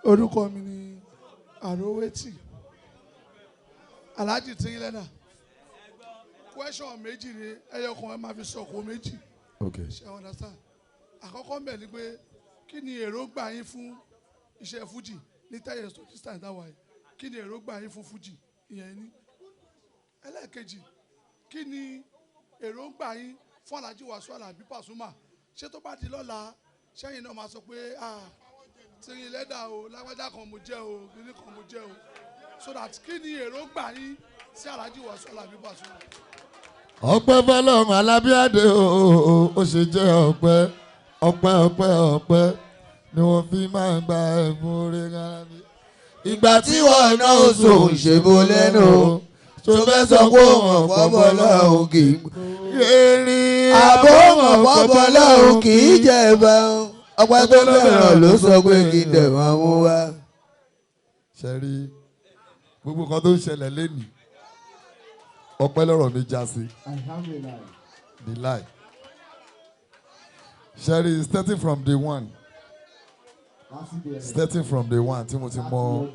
Orúkọ mi ni Àrówétì Aláàjì Tiri lẹ́nà. Question méjì ni ẹyọkan ẹ máa fi sọ̀kò méjì. Okay. Ṣé ẹ understand? Àkọ́kọ́ mbẹ̀ ni pé kí ni èròǹgbà yín fún iṣẹ́ fújì ní 10 years to this time dáwà yìí? Kí ni èròǹgbà yín fún fújì? Ìyẹn ni. Ẹlẹ́ẹ̀kejì, kí ni èròǹgbà yín fún Alhaji Wasiu Alabi Pasuma? Ṣé tó bá di lọ́la ṣẹ́yìn náà máa sọ pé Tiri lẹ́dà o, lágbájá kan mo jẹ́ o, kíní kan mo jẹ́ o. So that kí ni èròǹgbà yín sí Alhaji Wasiu Alabi Pasuma? Ọpẹ́ fọ́lọ́run Alábíàdé ó ṣe jẹ́ ọpẹ́ ni wọ́n fi máa ń gba ẹ̀bùn oore Alábí. Ìgbà tí wọ́n náà ó so ìṣèbò lẹ́nu tó fẹ́ sọ pé òun ọ̀pọ̀ lọ́hùn kì í àbó òun ọ̀pọ̀ lọ́hùn kì í jẹ́ ìbọn ọpẹ́ tó fẹ́ràn ló sọ pé kí n dẹ̀ wọ́n mú wá. Ṣé rí gbogbo nǹkan tó ń ṣẹlẹ̀ lénìí ọpẹ́ lọ́rọ̀ mi já sí. The lie. Ṣé rí starting from day one tí mo ti mọ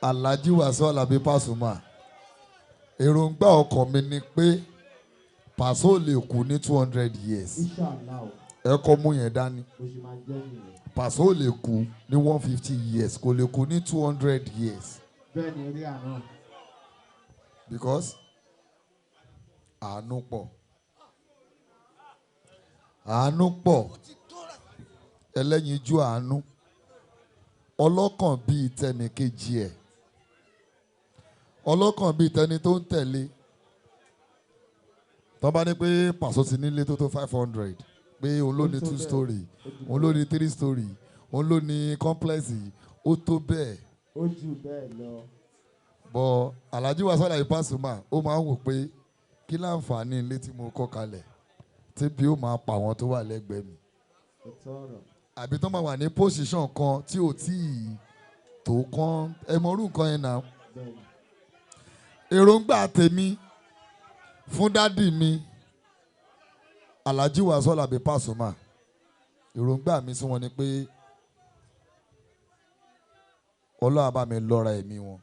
Alhaji Wasiu Alabi Pasuma èròǹgbà ọkàn mi ni pé Paso lè kú ní 200 years. Ẹ kọ́ mú yẹn dání. Paso lè kú ní 150 years kò lè kú ní 200 years. Because àánú pọ̀ ẹlẹ́yinjú àánú ọlọ́kàn bíi tẹnìkejì ẹ̀ ọlọ́kàn bíi tẹni tó ń tẹ̀lé. Tọ́ bá ní pé Paso ti nílé tó 500 pé òun ló ní 2 story òun ló ní 3 story òun ló ní complex ó tó bẹ́ẹ̀. Ó jù bẹ́ẹ̀ lọ. Bọ̀ Alhaji Wasiu Alabi Pasuma ó máa ń wò pé kí láǹfààní ilé tí mo kọ́ kalẹ̀ tí bí ó máa pa àwọn tó wà lẹ́gbẹ̀ẹ́ mi. Àbí tó máa wà ní position kan tí ò tí ì tó kán ẹ mọ orú nǹkan yẹn náà. Èròǹgbà tèmi fún dádì mi Alhaji Wasiu Alabi Pasuma èròǹgbà mi sí wọn ni pé Ọlọ́run bá mi lọ́ra ẹ̀mí wọn.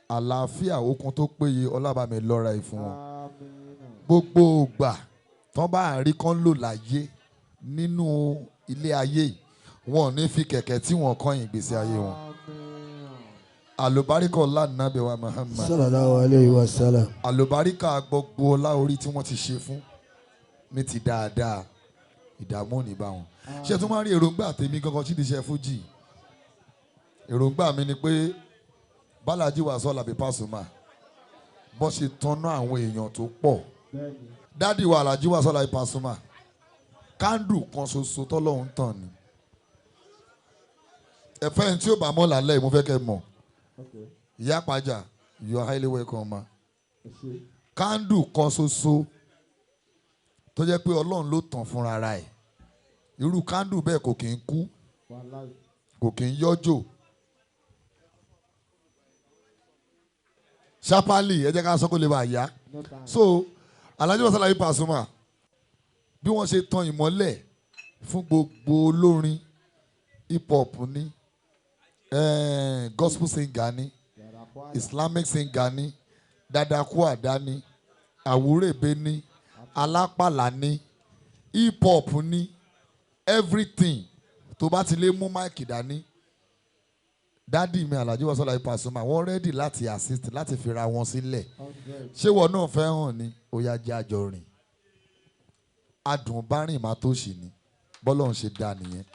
Àlàáfíà okun tó péye Ọlọ́run bá mi lọ́ra ẹ̀ fún wọn. Gbogbo ìgbà tán bá rí kán lò láyé nínú ilé ayé wọn ò ní fi kẹ̀kẹ́ tí wọ́n kàn ìgbésí ayé wọn. Àlùbáríkà ọlá nàbẹ̀ wa Muhammad. Sallallahu alayhi wa sallam. Àlùbáríkà gbogbo ọlá orí tí wọ́n ti ṣe fún ní ti dáadáa ìdààmú ò ní bá wọn. Ṣé tó máa rí èròǹgbà tèmi gangan tí ìdíṣẹ́ fújì? Èròǹgbà mi ni pé Alhaji Wasiu Alabi Pasuma bó ṣe tanná àwọn èèyàn tó pọ̀. Dádì wa Alhaji Wasiu Alabi Pasuma kándù kan ṣoṣo tọ́lọ́hún tàn ni. Ẹ̀fẹ́ ẹni tí ó bá mọ̀ lálẹ́ mo fẹ́ kẹ́ mọ̀. Ìyá Pàjà, you are highly welcome ma. Kándù kan ṣoṣo tó jẹ́ pé Ọlọ́run ló tàn fúnra rẹ̀. Irú kándù bẹ́ẹ̀ kò kì í kú, kò kì í yọ́jò. Ṣápálì ẹ jẹ́ ká sọ kó lè bá yá. So Alhaji Wasiu Alabi Pasuma bí wọ́n ṣe tan ìmọ́lẹ̀ fún gbogbo olórin hip hop ní gospel singer ní Islamic singer ní dadakuada ní àwúrèbe ní alápàlà ní hip hop ní everything tó bá ti lè mú máìkì dání. Dádì mi Alhaji Wasiu Alabi Pasuma wọ́n rẹ́dì láti assist láti fira wọn sílẹ̀. Ṣé wọn náà fẹ́ hàn ní ó yá jẹ́ àjọ rìn? Adùn bá rìn má tó ṣì ní bọ́lọ́run ṣe dá nìyẹn.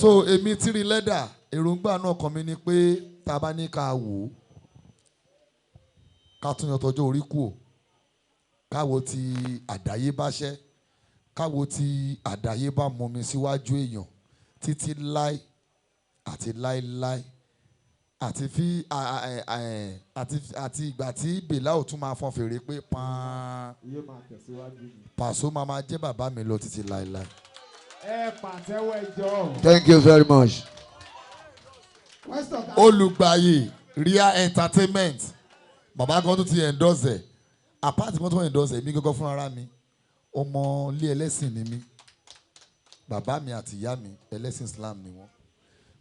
So èmi Tiri lẹ́dà èròǹgbà náà kan mi ni pé tá a bá ní ká wò ó ká tún yan tọjọ́ orí kù ó káwo ti àdáyébáṣẹ́ káwo ti àdáyébá mọmi síwájú èèyàn títí láì àti láíláí àti fi àti ìgbà tí bèlà ò tún máa fọn fèrè pé pààn Paso máa jẹ́ bàbá mi lọ títí láíláí. Thank you very much. Olùgbàyè Ria Entertainment bàbá kan tó ti endorse ẹ̀ apart kan tó endorse ẹ̀ mi gángan fún ara mi ọmọ ilé ẹlẹ́sìn ni mí bàbá mi àti ìyá mi ẹlẹ́sìn Islam ni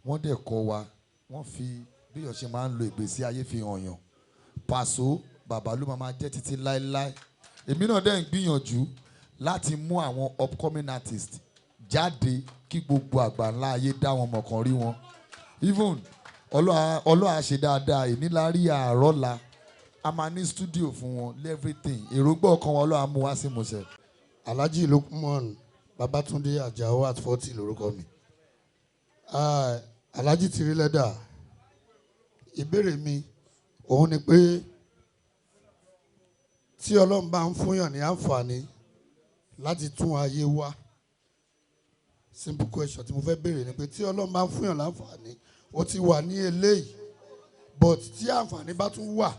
wọ́n dẹ̀ kọ́ wa wọ́n fi bí èèyàn ṣe máa ń lo ìgbésí ayé fi hàn yàn Paso bàbá ló máa jẹ́ títí láéláé èmi náà dẹ̀ ń gbìyànjú láti mú àwọn upcoming artists jáde kí gbogbo àgbáńlá ayé dá wọn mọ̀ kan rí wọn even ọlọ́wà ṣe dáadáa ìnílárí àárọ̀la a máa ní studio fún wọn everything èròǹgbà ọkàn wọn ọlọ́wà mú wá sí ìmúṣẹ. Alhaji Lukman Babatunde Ajao at 40 lórúkọ mi. Alhaji Tiri lẹ́dà ìbéèrè mi òun ni pé tí Ọlọ́run bá ń fúnyàn ní àǹfààní láti tún ayé wá simple question tí mo fẹ́ béèrè ni pé tí Ọlọ́run bá ń fúnyàn láǹfààní ó ti wà ní eléyìí but tí àǹfààní bá tún wà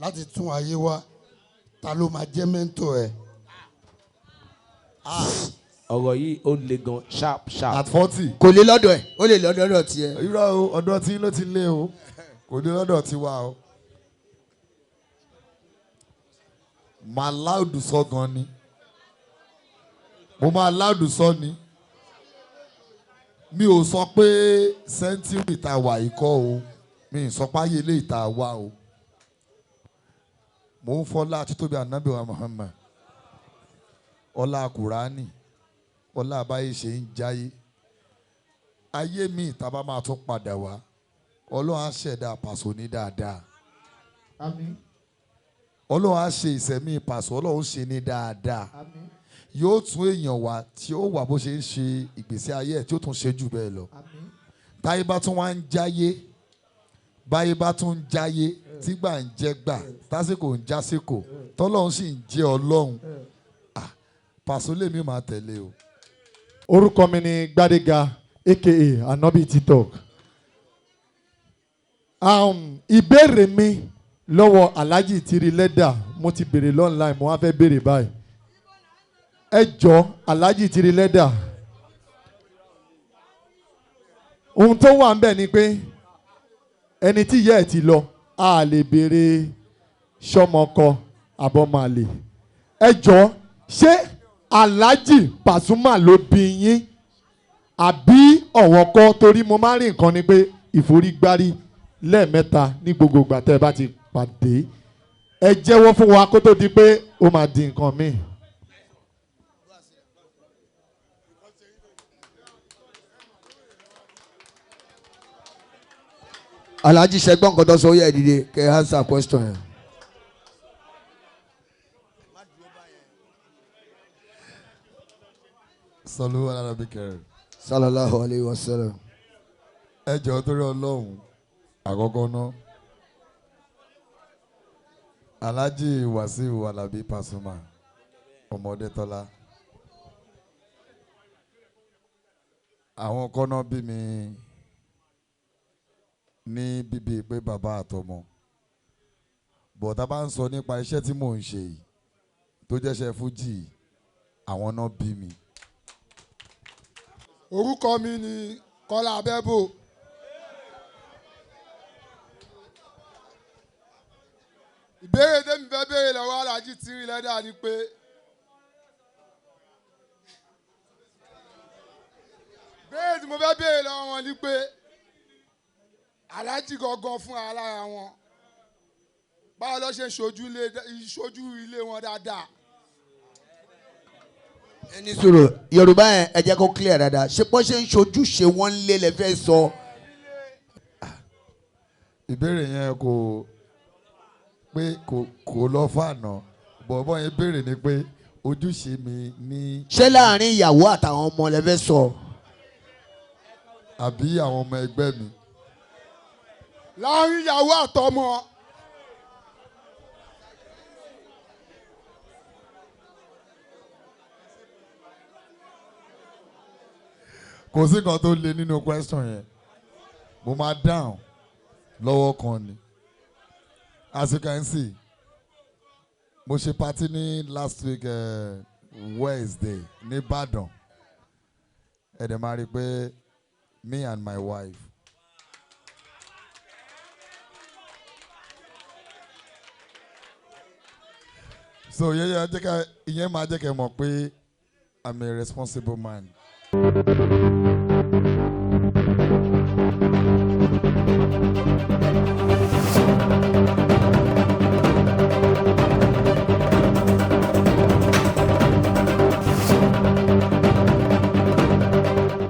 láti tún ayé wá ta ló máa jẹ́ mẹ́ńtọ̀ ẹ̀. ọ̀rọ̀ yìí ó le gan sharp. at 40. kò lè lọ́dọ̀ ẹ̀ ó lè lọ́dọ̀ tiẹ̀. irọ́ o ọ̀dọ̀ tí ló ti lé o kò lè lọ́dọ̀ tí wà o. máa láùdù sọ gan ni mo máa láùdù sọ ni mi ò sọ pé sẹ́ńtírì tá a wà yìí kọ́ o mi ì sọ pé ayé ilé ìta wà o mo ń fọlá títóbi ànábì wa Muhammad ọlá Kùránì ọlá àbáyé ṣe ń jáyé ayé mi ìta bá máa tún padà wá Ọlọ́run á ṣẹ̀dá Paso ní dáadáa Àmín. Ọlọ́run á ṣe ìṣẹ̀mí Paso Ọlọ́run ṣe ní dáadáa Àmín. yóò tún èèyàn wá tí ó wà bó ṣe ń ṣe ìgbésí ayé ẹ̀ tí ó tún ṣe jù bẹ́ẹ̀ lọ Àmín. táyé bá tún wá ń jáyé báyé bá tún ń jáyé tígbà ń jẹ́ gbà tásìkò ń jásìkò tọ́lọ́run sì ń jẹ́ Ọlọ́run Paso lèmi máa tẹ̀lé o. Orúkọ mi ni Gbádégà aka Anobi TikTok. Ìbéèrè mi lọ́wọ́ Alhaji Tiri lẹ́dà mo ti béèrè online mo wá fẹ́ béèrè báyìí. Ẹ jọ Alhaji Tiri lẹ́dà. Ohun tó wà ń bẹ̀ ni pé ẹni tí ìyá ẹ̀ ti lọ a lè béèrè sọmọkọ àbọ̀mọ̀lè. Ẹ jọ ṣé Alhaji Pasuma ló bí yín àbí ọ̀wọ́n kọ́ torí mo máa ń rí nǹkan ni pé ìforígbárí lẹ́ẹ̀mẹ́ta ní gbogbo ìgbà tẹ́ ẹ bá ti pàdé ẹ jẹ́wọ́ fún wa kó tó di pé ó máa di nǹkan míì. Alhaji ṣẹgbọn nǹkan tó sọ ó yẹ ìdílé kẹ ẹ answer question yẹn. Sọlú alábi kẹrin. Sallallahu alayhi wa sallam. Ẹ jọ̀ọ́ torí Ọlọ́run àkọ́kọ́ náà Alhaji Wasiu Alabi Pasuma ọmọdé tọ́lá àwọn kọ́nà bí mi ní bíbí pé bàbá àtọmọ bọ̀dá bá ń sọ nípa iṣẹ́ tí mò ń ṣe yìí tó jẹ́ṣẹ́ fújì àwọn náà bí mi. Orúkọ mi ni Kọ́lá Abẹ́bò. Ìbéèrè tẹ́mi fẹ́ béèrè lọ́wọ́ Alhaji Tiri lẹ́dà ni pé béèrè tí mo fẹ́ béèrè lọ́wọ́ wọn ni pé Alhaji gangan fún alára wọn báwo ló ṣe ń ṣojú ilé wọn dáadáa. ẹni sọ̀rọ̀ Yorùbá yẹn ẹ jẹ́ kó clear dáadáa ṣé bọ́ ṣe ń ṣojú ṣe wọ́n lé lẹ fẹ́ sọ. Ìbéèrè yẹn pé kò lọ fànà bọ̀bọ̀ yẹn béèrè ni pé ojúṣe mi ní. ṣé láàrin ìyàwó àtàwọn ọmọ lẹ fẹ́ sọ. àbí àwọn ọmọ ẹgbẹ́ mi. láàrin ìyàwó àtọmọ. kò sí kan tó le nínú question yẹn mo máa dáhùn lọ́wọ́ kan ni as you can see mo ṣe party ní last week Wednesday ní Ìbàdàn ẹ dẹ̀ máa rí i pé me and my wife. So ìyẹn máa jẹ́ kẹ́ mọ̀ pé I'm a responsible man.